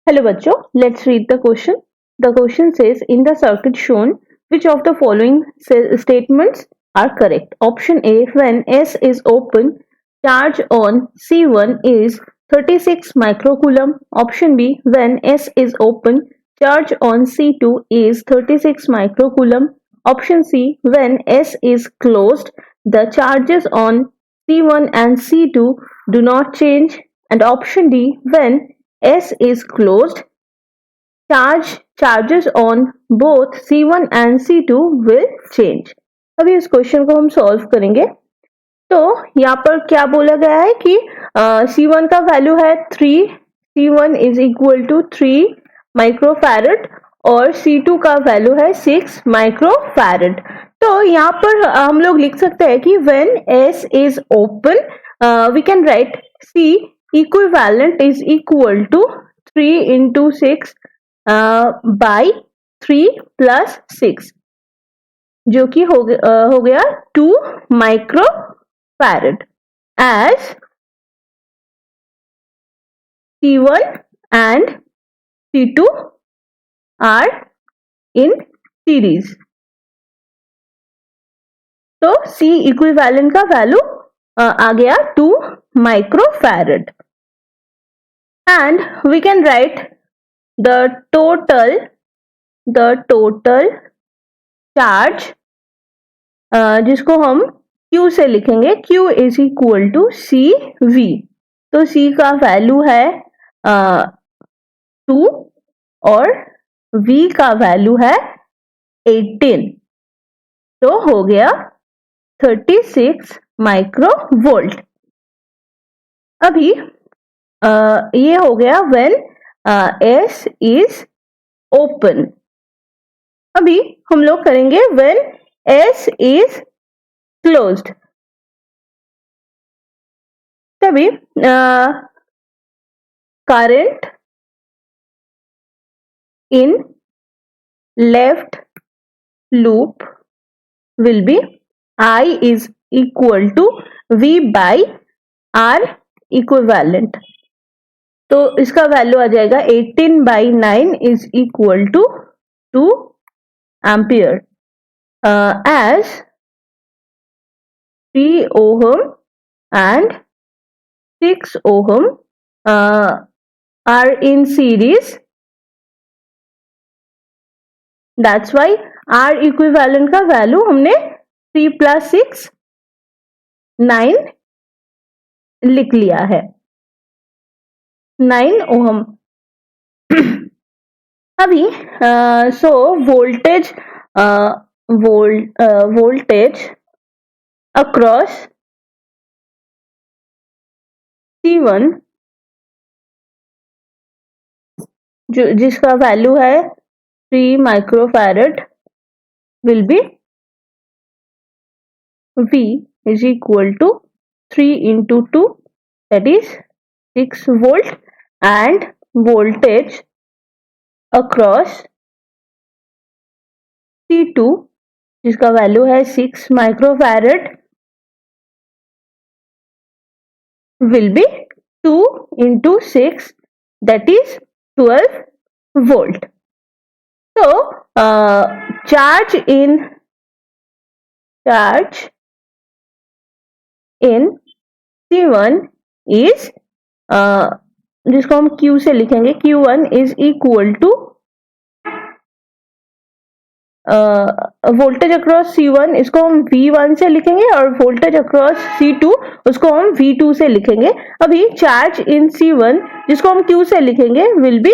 Hello bachcho, let's read the question. The question says in the circuit shown which of the following statements are correct. Option A, when S is open, charge on C1 is 36 microcoulomb. Option B, when S is open, charge on C2 is 36 microcoulomb. Option C, when S is closed, the charges on C1 and C2 do not change. And option D, when S is closed, charges on both C1 and C2 will change. अभी इस question को हम solve करेंगे. तो यहाँ पर क्या बोला गया है कि C1 का वैल्यू है 3, C1 is equal to 3 microfarad और C2 का वैल्यू है 6 माइक्रोफैरड. तो यहाँ पर हम लोग लिख सकते हैं कि when S is open we can write C equivalent is equal to 3 into 6 by 3 plus 6 जो कि हो गया 2 microfarad as C1 and C2 are in series. तो C equivalent का वैल्यू आ गया 2 microfarad and we can write the total charge जिसको हम Q से लिखेंगे. Q is equal to CV. तो C का वैल्यू है 2 और V का वैल्यू है 18. तो हो गया 36 माइक्रोवोल्ट. अभी ये हो गया व्हेन S इज ओपन. अभी हम लोग करेंगे व्हेन S इज क्लोज्ड. तभी current in left loop will be I is equal to V by R equivalent. तो इसका वैल्यू आ जाएगा 18 by 9 is equal to 2 ampere as 3 ohm and 6 ohm are in series. That's why R equivalent का value हमने 3 plus 6 9 लिख लिया है. 9 ओम. अभी so voltage across C1 जिसका वैल्यू है 3 microfarad will be V is equal to 3 into 2 that is 6 volt and voltage across C2 जिसका value है 6 microfarad will be 2 into 6 that is 12 volt. So charge in C1 is जिसको हम Q से लिखेंगे Q1 is equal to voltage across C1 इसको हम V1 से लिखेंगे और वोल्टेज अक्रॉस C2 उसको हम V2 से लिखेंगे. अभी चार्ज इन C1 जिसको हम Q से लिखेंगे will be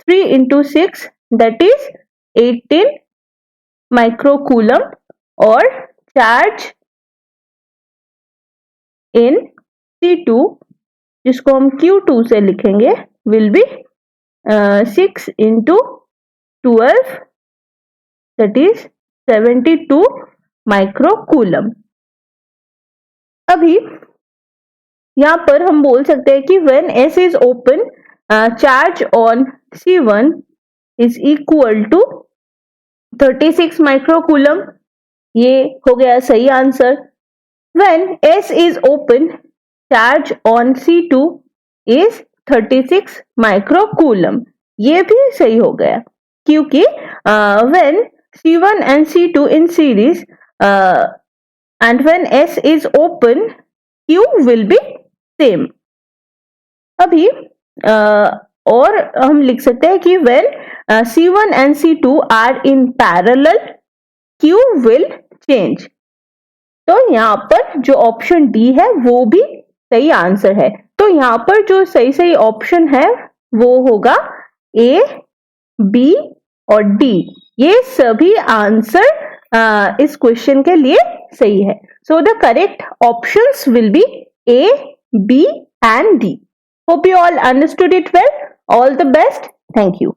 3 into 6 that is 18 microcoulomb और चार्ज इन C2 जिसको हम Q2 से लिखेंगे will be 6 into 12 that is 72 microcoulomb. अभी यहाँ पर हम बोल सकते हैं कि when S is open charge on C1 is equal to 36 microcoulomb. ये हो गया सही answer. When S is open charge on C2 is 36 microcoulomb. ये भी सही हो गया क्योंकि when C1 and C2 in series and when S is open Q will be same. अभी और हम लिख सकते हैं कि when C1 and C2 are in parallel Q will change. तो यहाँ पर जो ऑप्शन डी है वो भी सही आंसर है। तो यहाँ पर जो सही सही ऑप्शन है वो होगा ए, बी और डी। ये सभी आंसर इस क्वेश्चन के लिए सही है। So the correct options will be A, B and D. Hope you all understood it well. All the best. Thank you.